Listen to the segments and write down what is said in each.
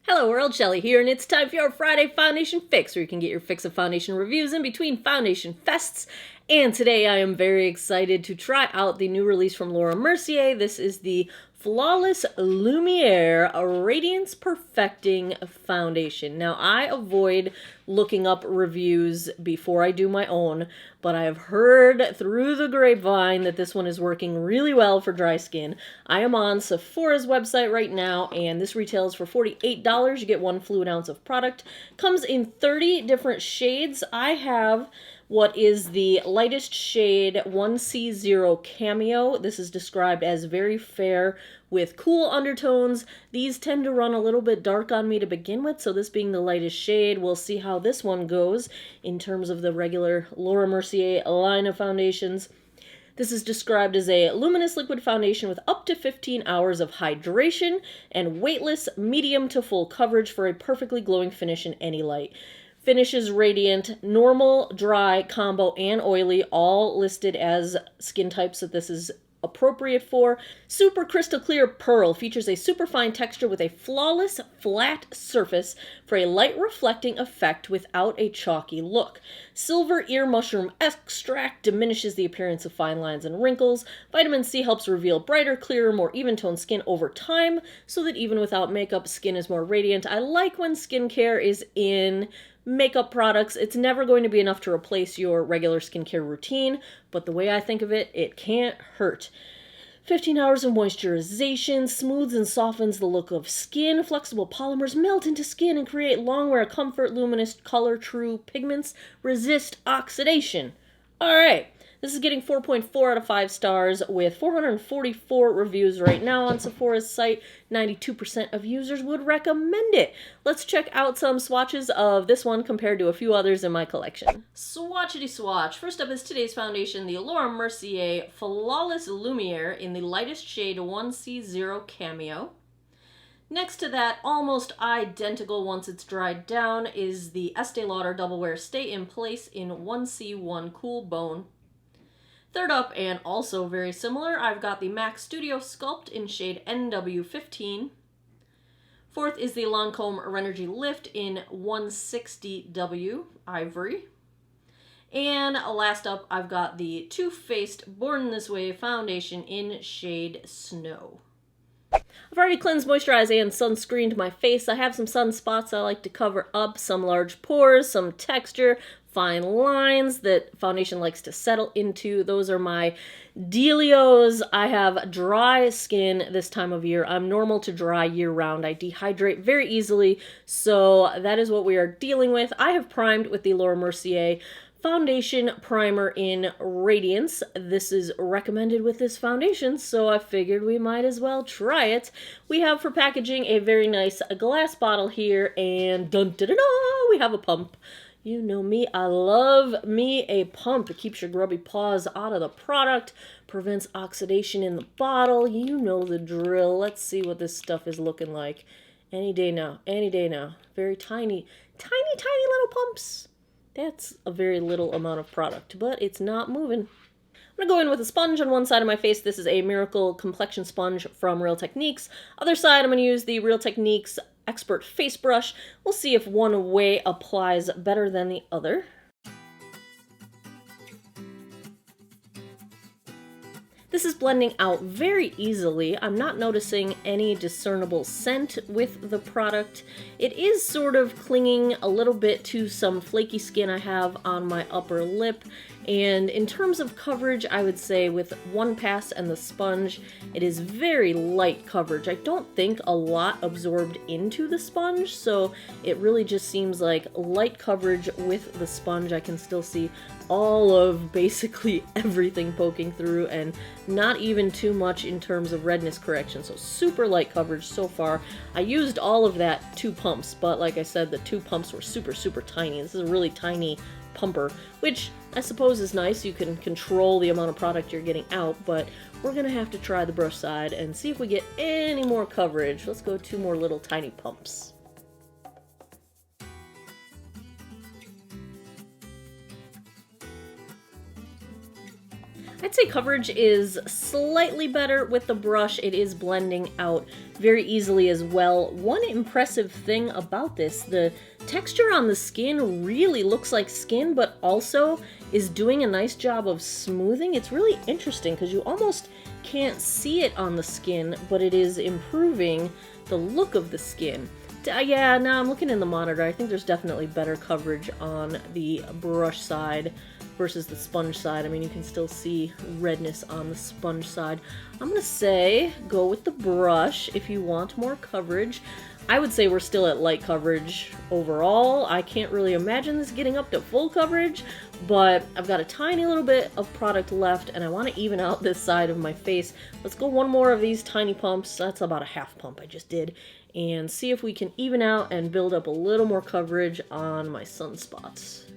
Hello world, Shelly here, and it's time for your Friday Foundation Fix, where you can get your fix of foundation reviews in between foundation fests. And today I am very excited to try out the new release from Laura Mercier. This is the Flawless Lumiere Radiance Perfecting Foundation. Now, I avoid looking up reviews before I do my own, but I have heard through the grapevine that this one is working really well for dry skin. I am on Sephora's website right now, and this retails for $48. You get 1 fluid ounce of product. Comes in 30 different shades. I have what is the lightest shade, 1C0 Cameo. This is described as very fair with cool undertones. These tend to run a little bit dark on me to begin with, so this being the lightest shade, we'll see how this one goes in terms of the regular Laura Mercier line of foundations. This is described as a luminous liquid foundation with up to 15 hours of hydration and weightless medium to full coverage for a perfectly glowing finish in any light. Finish is radiant, normal, dry, combo, and oily, all listed as skin types that this is appropriate for. Super crystal clear pearl features a super fine texture with a flawless flat surface for a light reflecting effect without a chalky look. Silver ear mushroom extract diminishes the appearance of fine lines and wrinkles. Vitamin C helps reveal brighter, clearer, more even toned skin over time so that even without makeup, skin is more radiant. I like when skincare is in makeup products. It's never going to be enough to replace your regular skincare routine, but the way I think of it, it can't hurt. 15 hours of moisturization, smooths and softens the look of skin. Flexible polymers melt into skin and create long-wear comfort. Luminous color, true pigments resist oxidation. All right. This is getting 4.4 out of 5 stars with 444 reviews right now on Sephora's site. 92% of users would recommend it. Let's check out some swatches of this one compared to a few others in my collection. Swatchity swatch. First up is today's foundation, the Laura Mercier Flawless Lumiere in the lightest shade 1C0 Cameo. Next to that, almost identical once it's dried down, is the Estee Lauder Double Wear Stay in Place in 1C1 Cool Bone. Third up, and also very similar, I've got the MAC Studio Sculpt in shade NW15. Fourth is the Lancome Renergy Lift in 160W Ivory. And last up, I've got the Too Faced Born This Way foundation in shade Snow. I've already cleansed, moisturized, and sunscreened my face. I have some sunspots I like to cover up, some large pores, some texture, fine lines that foundation likes to settle into. Those are my dealios. I have dry skin this time of year. I'm normal to dry year-round. I dehydrate very easily, so that is what we are dealing with. I have primed with the Laura Mercier Foundation Primer in Radiance. This is recommended with this foundation, so I figured we might as well try it. We have for packaging a very nice glass bottle here, and dun-da-da-da, we have a pump. You know me, I love me a pump. It keeps your grubby paws out of the product, prevents oxidation in the bottle. You know the drill. Let's see what this stuff is looking like. Any day now, any day now. Very tiny, tiny, tiny little pumps. That's a very little amount of product, but it's not moving. I'm going to go in with a sponge on one side of my face. This is a Miracle Complexion Sponge from Real Techniques. Other side, I'm going to use the Real Techniques Expert Face Brush. We'll see if one way applies better than the other. This is blending out very easily. I'm not noticing any discernible scent with the product. It is sort of clinging a little bit to some flaky skin I have on my upper lip. And in terms of coverage, I would say with one pass and the sponge, it is very light coverage. I don't think a lot absorbed into the sponge, so it really just seems like light coverage with the sponge. I can still see all of basically everything poking through and not even too much in terms of redness correction. So super light coverage so far. I used all of that 2 pumps, but like I said, the 2 pumps were super, super tiny. This is a really tiny pumper, which I suppose is nice. You can control the amount of product you're getting out, but we're gonna have to try the brush side and see if we get any more coverage. Let's go 2 more little tiny pumps. I'd I'd say coverage is slightly better with the brush. It is blending out very easily as well. One impressive thing about this, the texture on the skin really looks like skin, but also is doing a nice job of smoothing. It's really interesting because you almost can't see it on the skin, but it is improving the look of the skin. Yeah, now I'm looking in the monitor. I think there's definitely better coverage on the brush side versus the sponge side. I mean, you can still see redness on the sponge side. I'm gonna say go with the brush if you want more coverage. I would say we're still at light coverage overall. I can't really imagine this getting up to full coverage, but I've got a tiny little bit of product left and I want to even out this side of my face. Let's go one more of these tiny pumps. That's about a half pump I just did. And see if we can even out and build up a little more coverage on my sunspots.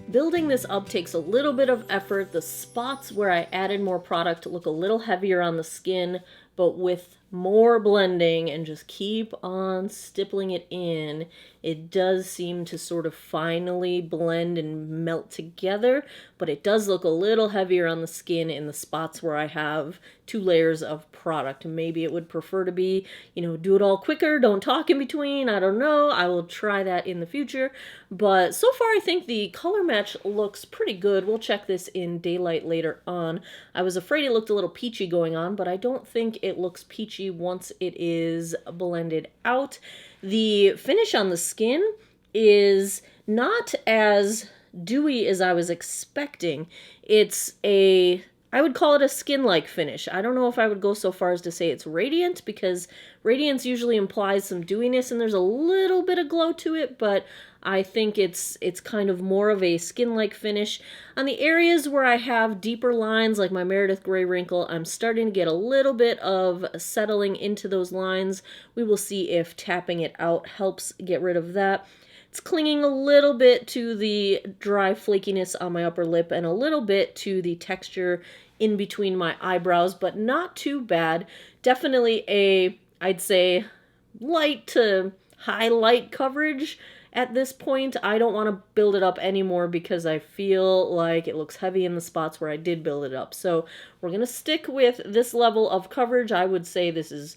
Building this up takes a little bit of effort. The spots where I added more product look a little heavier on the skin, but with more blending and just keep on stippling it in, it does seem to sort of finally blend and melt together, but it does look a little heavier on the skin in the spots where I have 2 layers of product. Maybe it would prefer to be, you know, do it all quicker, don't talk in between, I don't know. I will try that in the future, but so far I think the color match looks pretty good. We'll check this in daylight later on. I was afraid it looked a little peachy going on, but I don't think it looks peachy once it is blended out. The finish on the skin is not as dewy as I was expecting. It's I would call it a skin-like finish. I don't know if I would go so far as to say it's radiant, because radiance usually implies some dewiness and there's a little bit of glow to it, but I think it's kind of more of a skin-like finish. On the areas where I have deeper lines, like my Meredith Grey wrinkle, I'm starting to get a little bit of settling into those lines. We will see if tapping it out helps get rid of that. It's clinging a little bit to the dry flakiness on my upper lip and a little bit to the texture in between my eyebrows, but not too bad. Definitely I'd say, light to high light coverage at this point. I don't want to build it up anymore because I feel like it looks heavy in the spots where I did build it up. So we're going to stick with this level of coverage. I would say this is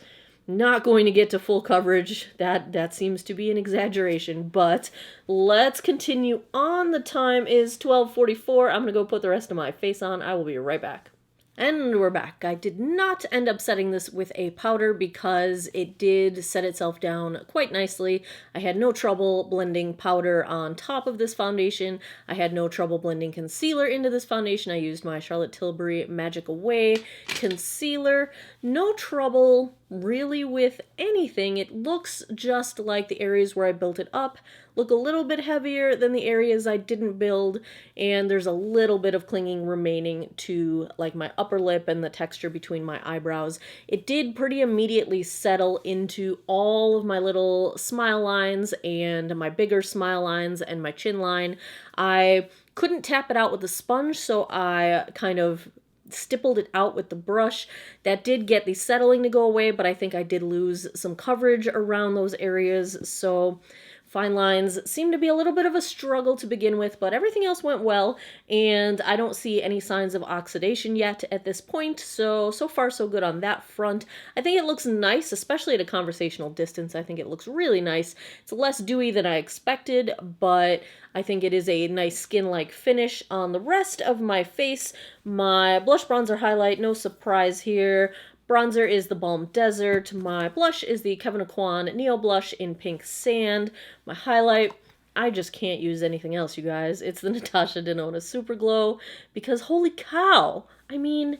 not going to get to full coverage. That seems to be an exaggeration, but let's continue on. The time is 12:44. I'm going to go put the rest of my face on. I will be right back. And we're back. I did not end up setting this with a powder because it did set itself down quite nicely. I had no trouble blending powder on top of this foundation. I had no trouble blending concealer into this foundation. I used my Charlotte Tilbury Magic Away concealer. No trouble really with anything. It looks just like the areas where I built it up look a little bit heavier than the areas I didn't build, and there's a little bit of clinging remaining to like my upper lip and the texture between my eyebrows. It did pretty immediately settle into all of my little smile lines and my bigger smile lines and my chin line. I couldn't tap it out with the sponge, so I kind of stippled it out with the brush. That did get the settling to go away, but I think I did lose some coverage around those areas, so fine lines seem to be a little bit of a struggle to begin with, but everything else went well, and I don't see any signs of oxidation yet at this point, so far so good on that front. I think it looks nice, especially at a conversational distance. I think it looks really nice. It's less dewy than I expected, but I think it is a nice skin-like finish on the rest of my face. My blush bronzer highlight, no surprise here. Bronzer is the Balm Desert. My blush is the Kevyn Aucoin Neo Blush in Pink Sand. My highlight, I just can't use anything else, you guys. It's the Natasha Denona Super Glow, because holy cow, I mean,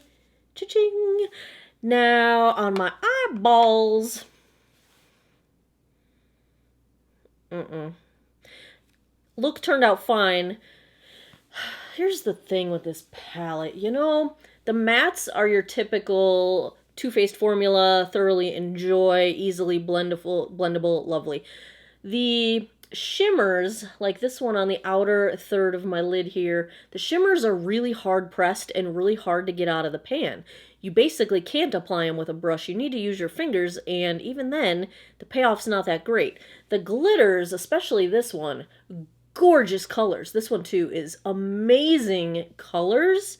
cha-ching. Now, on my eyeballs, look turned out fine. Here's the thing with this palette, you know, the mattes are your typical Too Faced formula, thoroughly enjoy, easily blendable, lovely. The shimmers, like this one on the outer third of my lid here, the shimmers are really hard pressed and really hard to get out of the pan. You basically can't apply them with a brush. You need to use your fingers, and even then, the payoff's not that great. The glitters, especially this one, gorgeous colors. This one too is amazing colors.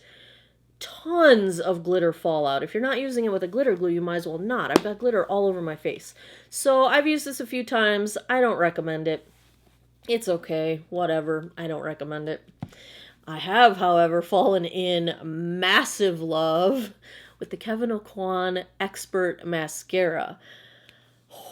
Tons of glitter fallout. If you're not using it with a glitter glue, you might as well not. I've got glitter all over my face. So I've used this a few times. I don't recommend it. It's okay. Whatever. I don't recommend it. I have, however, fallen in massive love with the Kevyn Aucoin Expert Mascara.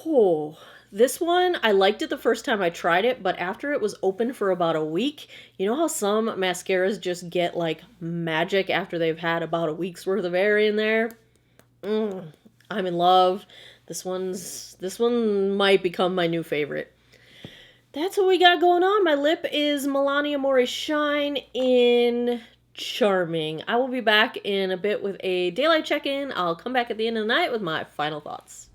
Oh, this one, I liked it the first time I tried it, but after it was open for about a week, you know how some mascaras just get like magic after they've had about a week's worth of air in there? I'm in love. This one might become my new favorite. That's what we got going on. My lip is Milani Amore Shine in Charming. I will be back in a bit with a daylight check-in. I'll come back at the end of the night with my final thoughts.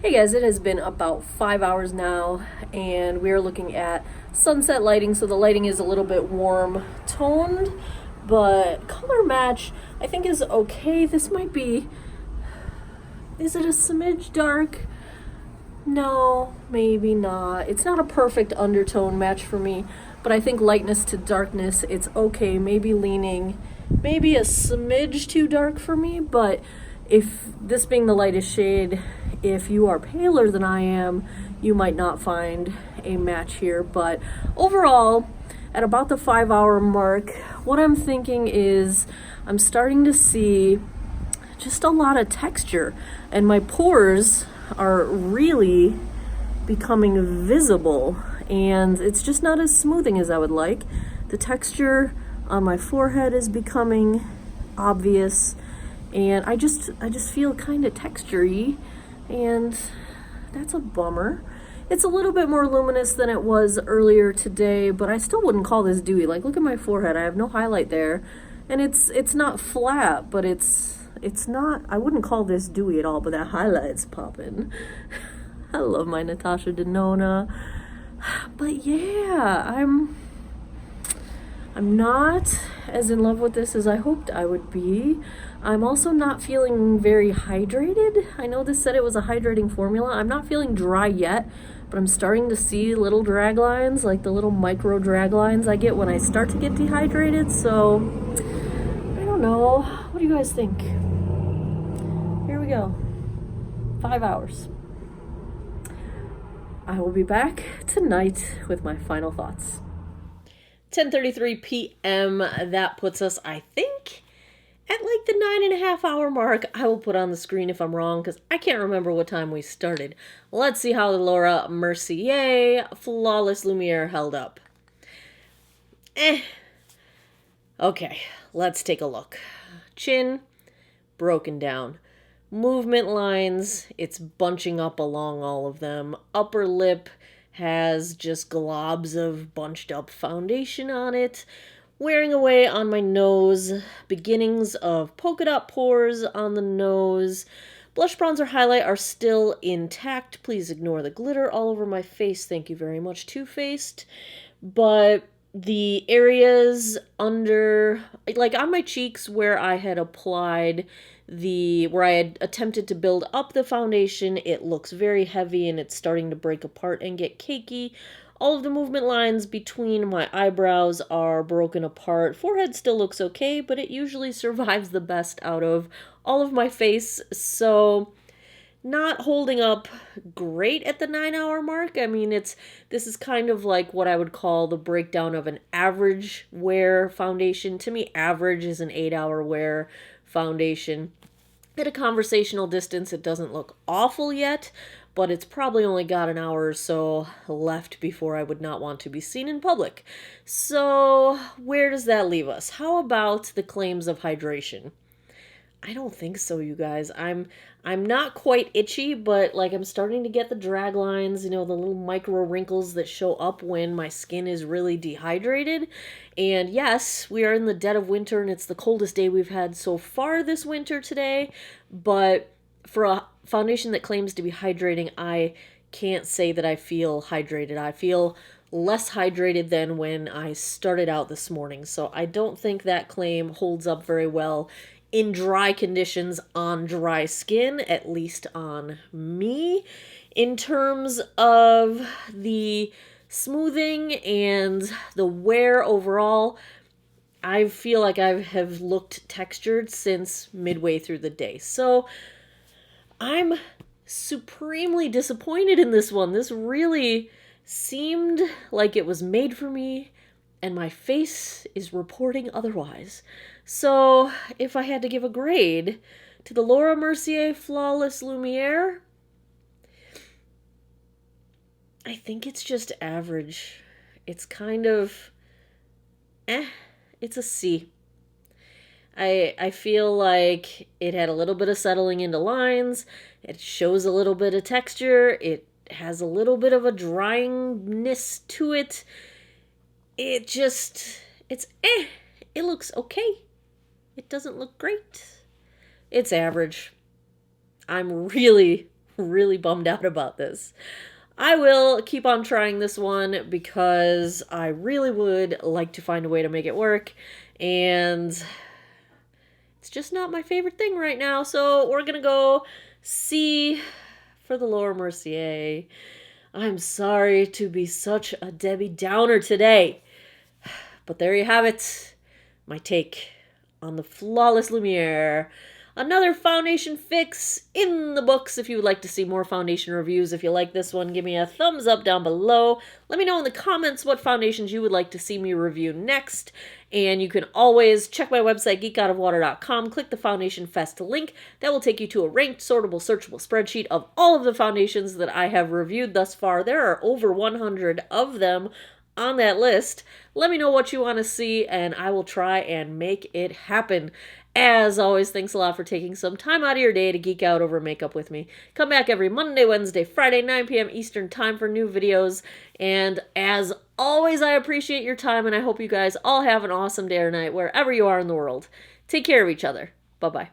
Hey guys, it has been about 5 hours now, and we are looking at sunset lighting, so the lighting is a little bit warm toned, but color match I think is okay. This might be, is it a smidge dark? No, maybe not. It's not a perfect undertone match for me, but I think lightness to darkness, it's okay. Maybe leaning, maybe a smidge too dark for me, but if this being the lightest shade, if you are paler than I am, you might not find a match here. But overall, at about the 5 hour mark, what I'm thinking is I'm starting to see just a lot of texture, and my pores are really becoming visible, and it's just not as smoothing as I would like. The texture on my forehead is becoming obvious, and I just feel kind of texture-y, and that's a bummer. It's a little bit more luminous than it was earlier today, but I still wouldn't call this dewy. Like, look at my forehead. I have no highlight there, and it's not flat, but it's not, I wouldn't call this dewy at all, but that highlight's popping. I love my Natasha Denona. But yeah, I'm not as in love with this as I hoped I would be. I'm also not feeling very hydrated. I know this said it was a hydrating formula. I'm not feeling dry yet, but I'm starting to see little drag lines, like the little micro drag lines I get when I start to get dehydrated. So I don't know. What do you guys think? Here we go. 5 hours. I will be back tonight with my final thoughts. 10:33 p.m. That puts us, I think, at like the 9.5 hour mark. I will put on the screen if I'm wrong, because I can't remember what time we started. Let's see how the Laura Mercier Flawless Lumiere held up. Okay, let's take a look. Chin, broken down. Movement lines, it's bunching up along all of them. Upper lip has just globs of bunched up foundation on it. Wearing away on my nose. Beginnings of polka dot pores on the nose. Blush, bronzer, highlight are still intact. Please ignore the glitter all over my face. Thank you very much, Too Faced. But the areas under, like on my cheeks where I had applied where I had attempted to build up the foundation, it looks very heavy and it's starting to break apart and get cakey. All of the movement lines between my eyebrows are broken apart. Forehead still looks okay, but it usually survives the best out of all of my face, so not holding up great at the 9 hour mark. I mean, this is kind of like what I would call the breakdown of an average wear foundation. To me, average is an 8 hour wear foundation. At a conversational distance, it doesn't look awful yet, but it's probably only got an hour or so left before I would not want to be seen in public. So where does that leave us? How about the claims of hydration? I don't think so, you guys. I'm not quite itchy, but like I'm starting to get the drag lines, the little micro wrinkles that show up when my skin is really dehydrated. And yes, we are in the dead of winter and it's the coldest day we've had so far this winter today, but for a foundation that claims to be hydrating, I can't say that I feel hydrated. I feel less hydrated than when I started out this morning. So I don't think that claim holds up very well in dry conditions on dry skin, at least on me. In terms of the smoothing and the wear overall, I feel like I have looked textured since midway through the day. So I'm supremely disappointed in this one. This really seemed like it was made for me, and my face is reporting otherwise. So if I had to give a grade to the Laura Mercier Flawless Lumiere, I think it's just average. It's kind of it's a C. I feel like it had a little bit of settling into lines. It shows a little bit of texture. It has a little bit of a dryingness to it. It's it looks okay. It doesn't look great. It's average. I'm really, really bummed out about this. I will keep on trying this one because I really would like to find a way to make it work, and it's just not my favorite thing right now. So we're gonna go C for the Laura Mercier. I'm sorry to be such a Debbie Downer today, but there you have it. My take on the Flawless Lumiere. Another foundation fix in the books. If you would like to see more foundation reviews, if you like this one, give me a thumbs up down below. Let me know in the comments what foundations you would like to see me review next. And you can always check my website, geekoutofwater.com. Click the Foundation Fest link. That will take you to a ranked, sortable, searchable spreadsheet of all of the foundations that I have reviewed thus far. There are over 100 of them on that list. Let me know what you want to see, and I will try and make it happen. As always, thanks a lot for taking some time out of your day to geek out over makeup with me. Come back every Monday, Wednesday, Friday, 9 p.m. Eastern time for new videos. And as always, I appreciate your time, and I hope you guys all have an awesome day or night wherever you are in the world. Take care of each other. Bye-bye.